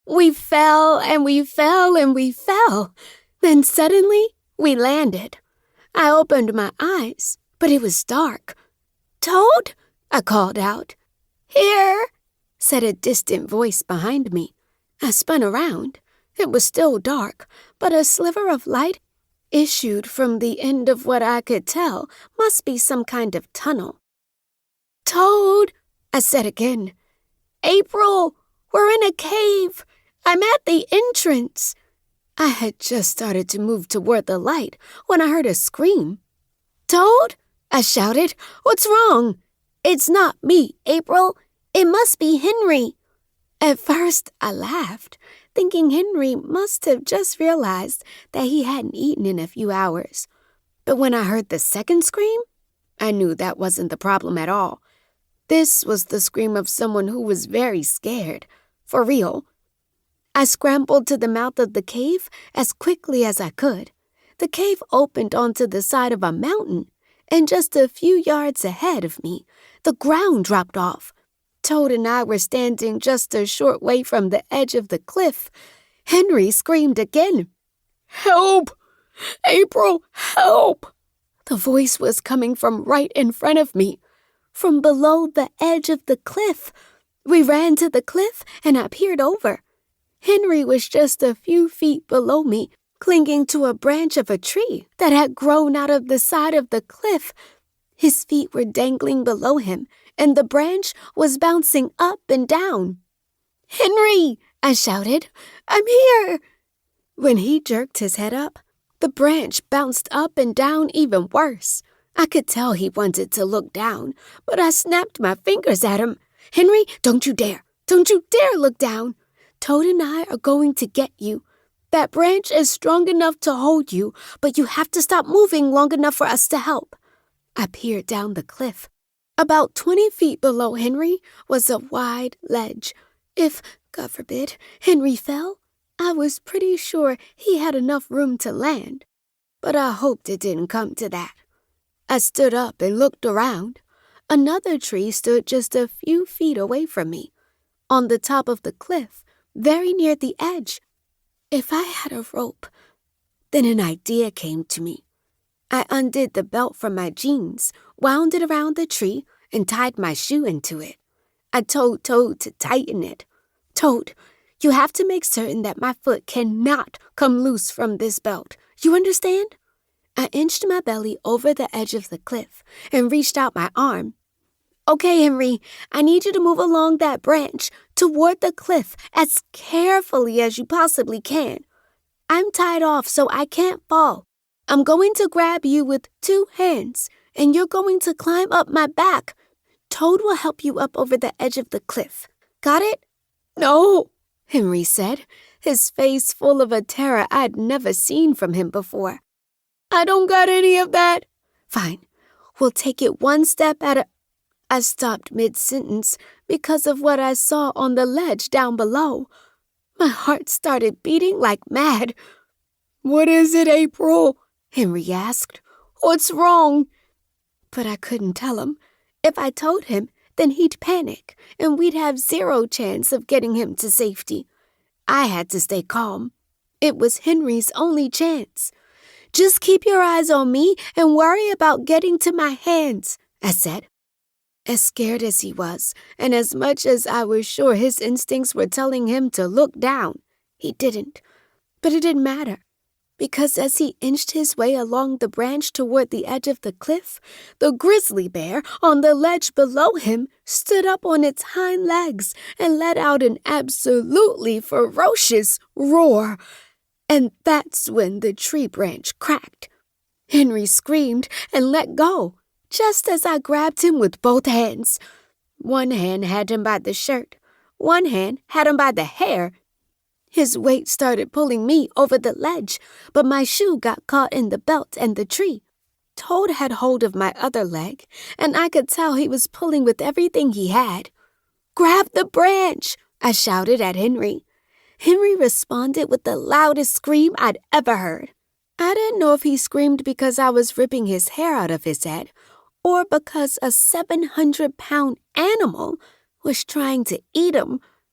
We fell and we fell and we fell. Then suddenly, we landed. I opened my eyes, but it was dark. "Toad?" I called out. "Here," said a distant voice behind me. I spun around. It was still dark, but a sliver of light issued from the end of what I could tell must be some kind of tunnel. "Toad," I said again. "April, we're in a cave. I'm at the entrance." I had just started to move toward the light when I heard a scream. "Toad?" I shouted. "What's wrong?" "It's not me, April. It must be Henry." At first, I laughed, thinking Henry must have just realized that he hadn't eaten in a few hours. But when I heard the second scream, I knew that wasn't the problem at all. This was the scream of someone who was very scared. For real. I scrambled to the mouth of the cave as quickly as I could. The cave opened onto the side of a mountain, and just a few yards ahead of me, the ground dropped off. Toad and I were standing just a short way from the edge of the cliff. Henry screamed again. "Help! April, help!" The voice was coming from right in front of me, from below the edge of the cliff. We ran to the cliff and I peered over. Henry was just a few feet below me, clinging to a branch of a tree that had grown out of the side of the cliff. His feet were dangling below him, and the branch was bouncing up and down. "Henry!" I shouted. "I'm here!" When he jerked his head up, the branch bounced up and down even worse. I could tell he wanted to look down, but I snapped my fingers at him. "Henry, don't you dare! Don't you dare look down! Toad and I are going to get you. That branch is strong enough to hold you, but you have to stop moving long enough for us to help." I peered down the cliff. About 20 feet below Henry was a wide ledge. If, God forbid, Henry fell, I was pretty sure he had enough room to land. But I hoped it didn't come to that. I stood up and looked around. Another tree stood just a few feet away from me, on the top of the cliff, very near the edge. If I had a rope, then an idea came to me. I undid the belt from my jeans, wound it around the tree, and tied my shoe into it. I told Toad to tighten it. "Toad, you have to make certain that my foot cannot come loose from this belt. You understand?" I inched my belly over the edge of the cliff and reached out my arm. "Okay, Henry, I need you to move along that branch toward the cliff as carefully as you possibly can. I'm tied off so I can't fall. I'm going to grab you with 2 hands, and you're going to climb up my back. Toad will help you up over the edge of the cliff. Got it?" "No," Henry said, his face full of a terror I'd never seen from him before. "I don't got any of that." "Fine, we'll take it one step at a—" I stopped mid-sentence because of what I saw on the ledge down below. My heart started beating like mad. "What is it, April?" Henry asked. "What's wrong?" But I couldn't tell him. If I told him, then he'd panic, and we'd have 0 chance of getting him to safety. I had to stay calm. It was Henry's only chance. "Just keep your eyes on me and worry about getting to my hands," I said. As scared as he was, and as much as I was sure his instincts were telling him to look down, he didn't. But it didn't matter, because as he inched his way along the branch toward the edge of the cliff, the grizzly bear on the ledge below him stood up on its hind legs and let out an absolutely ferocious roar. And that's when the tree branch cracked. Henry screamed and let go, just as I grabbed him with both hands. One hand had him by the shirt. One hand had him by the hair. His weight started pulling me over the ledge, but my shoe got caught in the belt and the tree. Toad had hold of my other leg, and I could tell he was pulling with everything he had. "Grab the branch!" I shouted at Henry. Henry responded with the loudest scream I'd ever heard. I didn't know if he screamed because I was ripping his hair out of his head, or because a 700-pound animal was trying to eat him.